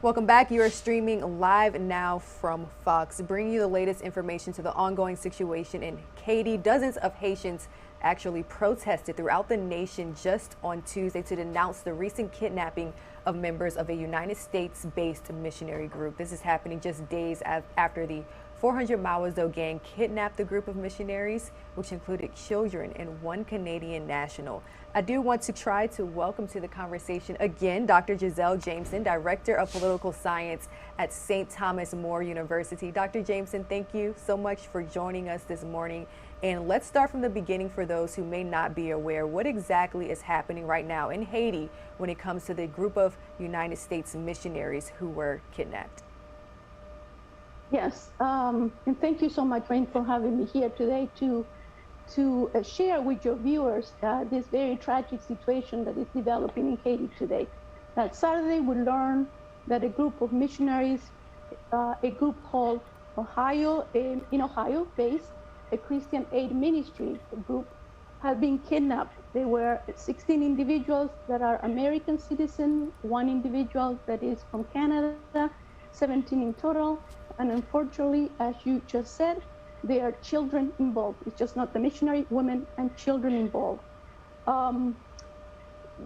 Welcome back. You are streaming live now from Fox, bringing you the latest information to the ongoing situation in Haiti. Dozens of Haitians actually protested throughout the nation just on Tuesday to denounce the recent kidnapping of members of a United States-based missionary group. This is happening just days after the 400 Maozo gang kidnapped the group of missionaries, which included children and one Canadian national. I do want to try to welcome to the conversation again Dr. Giselle Jamison, Director of Political Science at St. Thomas More University. Dr. Jamison, thank you so much for joining us this morning. And let's start from the beginning for those who may not be aware. What exactly is happening right now in Haiti when it comes to the group of United States missionaries who were kidnapped? Yes, and thank you so much, Rain, for having me here today to share with your viewers this very tragic situation that is developing in Haiti today. That Saturday, we learned that a group of missionaries, a group called Ohio, in Ohio, based a Christian aid ministry group, have been kidnapped. There were 16 individuals that are American citizens, one individual that is from Canada, 17 in total. And unfortunately, as you just said, there are children involved. It's just not the missionary, women and children involved.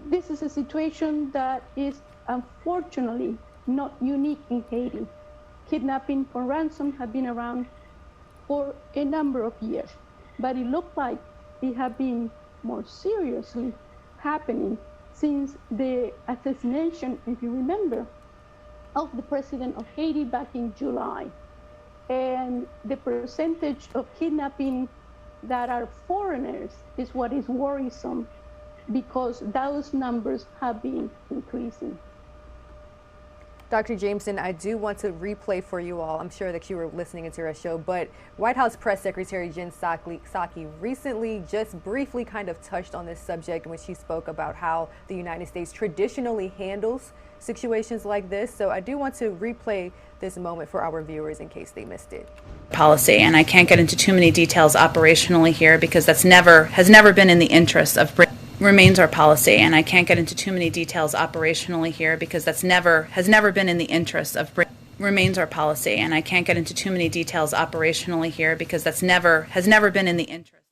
This is a situation that is unfortunately not unique in Haiti. Kidnapping for ransom have been around for a number of years, but it looked like it had been more seriously happening since the assassination, if you remember, of the president of Haiti back in July. And the percentage of kidnapping that are foreigners is what is worrisome, because those numbers have been increasing. Dr. Jamison, I do want to replay for you all. I'm sure that you were listening into our show, but White House Press Secretary Jen Psaki recently just briefly kind of touched on this subject when she spoke about how the United States traditionally handles situations like this. So I do want to replay this moment for our viewers in case they missed it. Policy, and I can't get into too many details operationally here because that's has never been in the interest of Britain. Remains our policy, and I can't get into too many details operationally here because that's has never been in the interest of Britain. Remains our policy, and I can't get into too many details operationally here because that's has never been in the interest.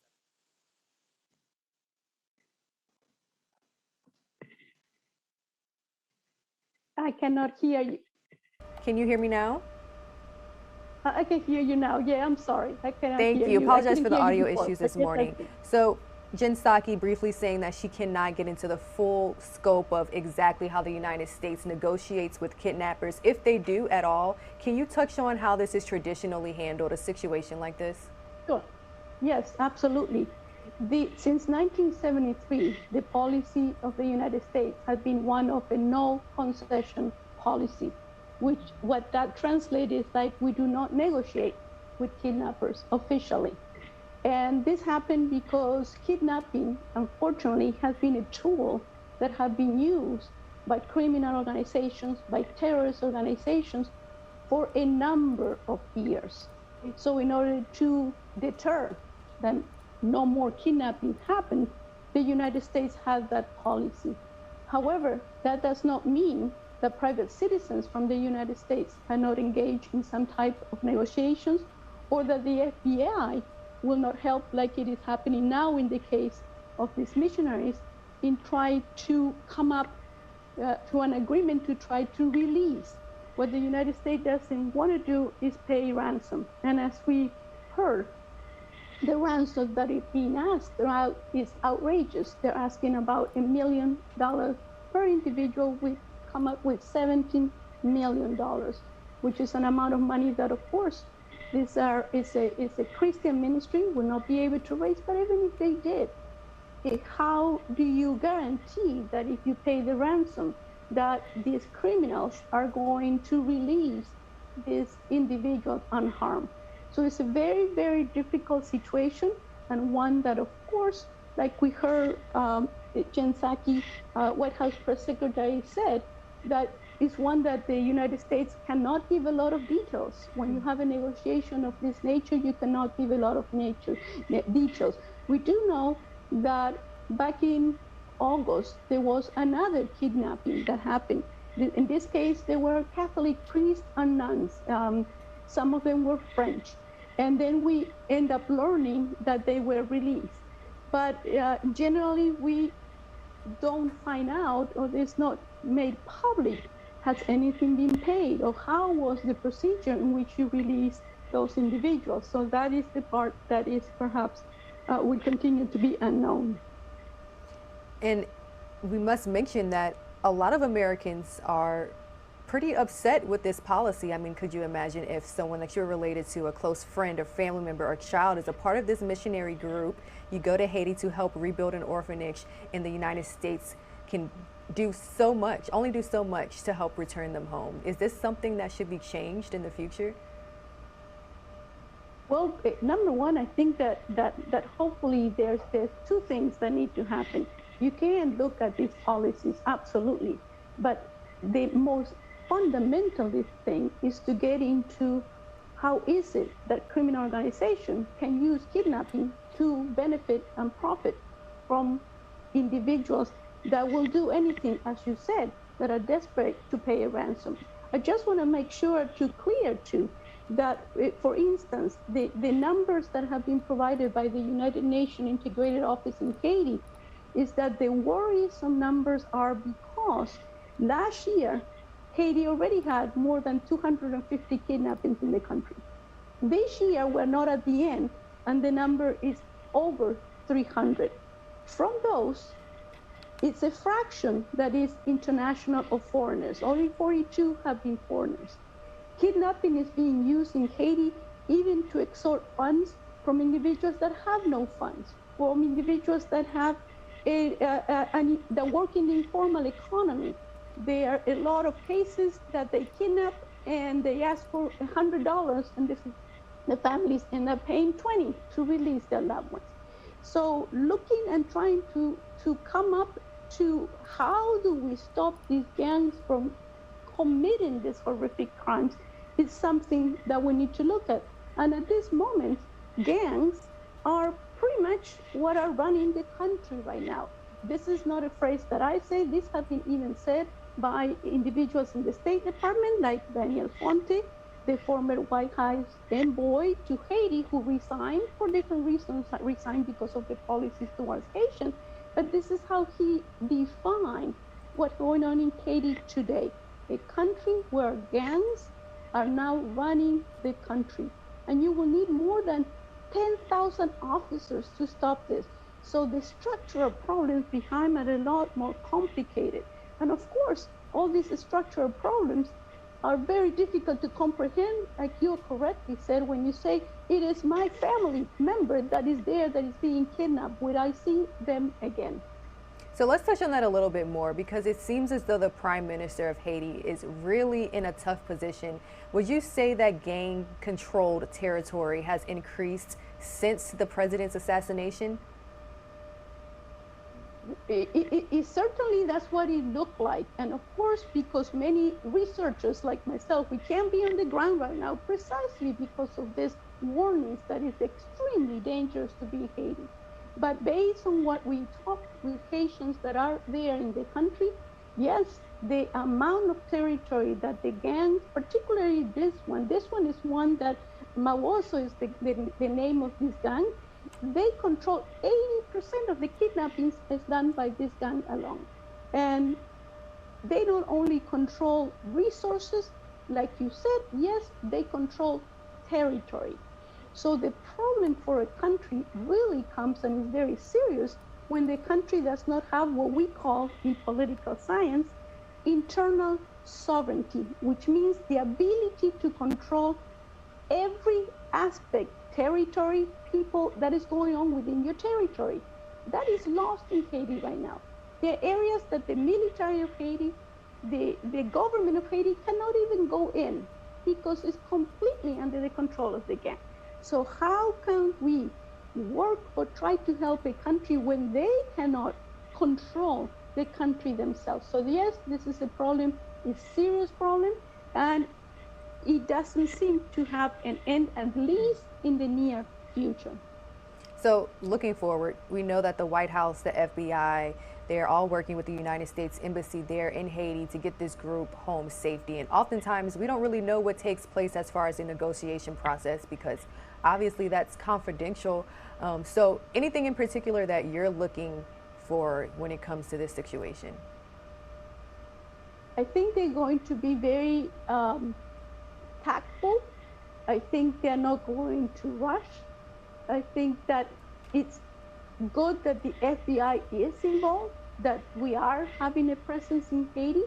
I cannot hear you. Can you hear me now? I can hear you now. Yeah, I'm sorry. I cannot hear you. Thank you. Apologize for the audio issues this morning. So Jen Psaki briefly saying that she cannot get into the full scope of exactly how the United States negotiates with kidnappers, if they do at all. Can you touch on how this is traditionally handled, a situation like this? Sure. Yes, absolutely. Since 1973, the policy of the United States has been one of a no concession policy, which what that translates is like we do not negotiate with kidnappers officially. And this happened because kidnapping, unfortunately, has been a tool that has been used by criminal organizations, by terrorist organizations for a number of years. So in order to deter that no more kidnapping happen, the United States has that policy. However, that does not mean that private citizens from the United States cannot engage in some type of negotiations, or that the FBI will not help, like it is happening now in the case of these missionaries, in trying to come up to an agreement to try to release. What the United States doesn't want to do is pay ransom. And as we heard, the ransom that is being asked is outrageous. They're asking about $1 million per individual. We come up with $17 million, which is an amount of money that, of course, it's a Christian ministry will not be able to raise, but even if they did, how do you guarantee that if you pay the ransom, that these criminals are going to release this individual unharmed? So it's a very, very difficult situation, and one that, of course, like we heard Jen Psaki, White House Press Secretary, said, that is one that the United States cannot give a lot of details. When you have a negotiation of this nature, you cannot give a lot of details. We do know that back in August, there was another kidnapping that happened In this case, they were Catholic priests and nuns. Some of them were French. And then we end up learning that they were released. But generally, we don't find out, or it's not made public, has anything been paid, or how was the procedure in which you release those individuals. So that is the part that is perhaps will continue to be unknown. And we must mention that a lot of Americans are pretty upset with this policy. I mean, could you imagine if someone that you're related to, a close friend or family member or child, is a part of this missionary group, you go to Haiti to help rebuild an orphanage, and the United States can do so much, only do so much to help return them home. Is this something that should be changed in the future? Well, number one, I think that hopefully there's two things that need to happen. You can look at these policies, absolutely, but the most fundamental thing is to get into how is it that criminal organizations can use kidnapping to benefit and profit from individuals that will do anything, as you said, that are desperate to pay a ransom. I just want to make sure to clear too that, for instance, the numbers that have been provided by the United Nations Integrated Office in Haiti is that the worrisome numbers are because last year, Haiti already had more than 250 kidnappings in the country. This year, we're not at the end, and the number is over 300. From those, it's a fraction that is international or foreigners. Only 42 have been foreigners. Kidnapping is being used in Haiti even to extort funds from individuals that have no funds, from individuals that have that work in the informal economy. There are a lot of cases that they kidnap and they ask for $100, and the families end up paying $20 to release their loved ones. So looking and trying to come up to how do we stop these gangs from committing these horrific crimes is something that we need to look at. And at this moment, gangs are pretty much what are running the country right now. This is not a phrase that I say. This has been even said by individuals in the State Department, like Daniel Fonte, the former White House envoy to Haiti, who resigned for different reasons, resigned because of the policies towards Haitians. But this is how he defined what's going on in Haiti today. A country where gangs are now running the country. And you will need more than 10,000 officers to stop this. So the structural problems behind are a lot more complicated. And of course, all these structural problems are very difficult to comprehend, like you correctly said, when you say, it is my family member that is there, that is being kidnapped. Will I see them again? So let's touch on that a little bit more, because it seems as though the Prime Minister of Haiti is really in a tough position. Would you say that gang-controlled territory has increased since the president's assassination? It certainly, that's what it looked like. And of course, because many researchers like myself, we can't be on the ground right now precisely because of this warnings that it's extremely dangerous to be Haiti. But based on what we talked with Haitians that are there in the country, yes, the amount of territory that the gangs, particularly this one is one that Mawoso is the name of this gang. They control 80% of the kidnappings is done by this gang alone. And they don't only control resources, like you said, yes, they control territory. So the problem for a country really comes, and is very serious, when the country does not have what we call in political science internal sovereignty, which means the ability to control every aspect, territory, people, that is going on within your territory. That is lost in Haiti right now. There are areas that the military of Haiti, the government of Haiti cannot even go in because it's completely under the control of the gang. So how can we work or try to help a country when they cannot control the country themselves? So yes, this is a problem, a serious problem, and it doesn't seem to have an end, at least in the near future. So looking forward, we know that the White House, the FBI, They're all working with the United States Embassy there in Haiti to get this group home safety. And oftentimes we don't really know what takes place as far as the negotiation process, because obviously that's confidential. So anything in particular that you're looking for when it comes to this situation? I think they're going to be very tactful. I think they're not going to rush. I think that it's good that the FBI is involved, that we are having a presence in Haiti,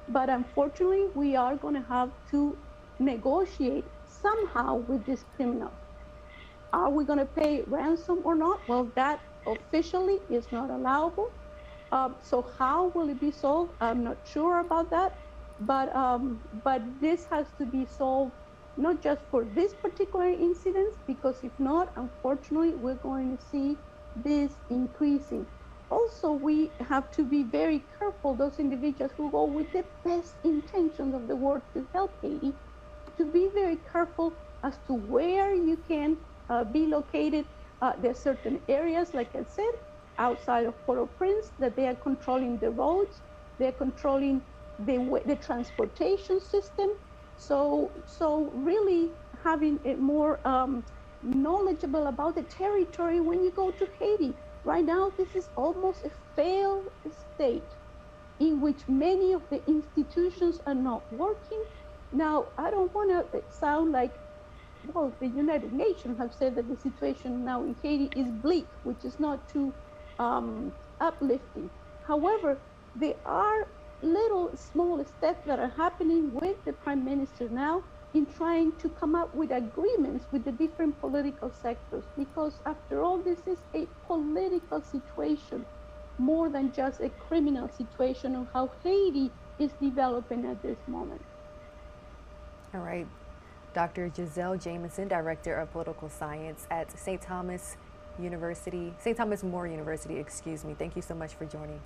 but unfortunately, we are going to have to negotiate somehow with these criminals. Are we going to pay ransom or not? Well, that officially is not allowable. So how will it be solved? I'm not sure about that, but this has to be solved not just for this particular incident, because if not, unfortunately, we're going to see this increasing. Also, we have to be very careful, those individuals who go with the best intentions of the world to help Haiti, to be very careful as to where you can be located. There are certain areas, like I said, outside of Port-au-Prince, that they are controlling the roads, they're controlling the transportation system. So really having a more knowledgeable about the territory when you go to Haiti. Right now, this is almost a failed state in which many of the institutions are not working. Now, I don't want to sound like, well, the United Nations have said that the situation now in Haiti is bleak, which is not too uplifting. However, there are little small steps that are happening with the Prime Minister now in trying to come up with agreements with the different political sectors, because after all, this is a political situation more than just a criminal situation of how Haiti is developing at this moment. All right. Dr. Giselle Jamison, Director of Political Science at St. Thomas More University, excuse me. Thank you so much for joining.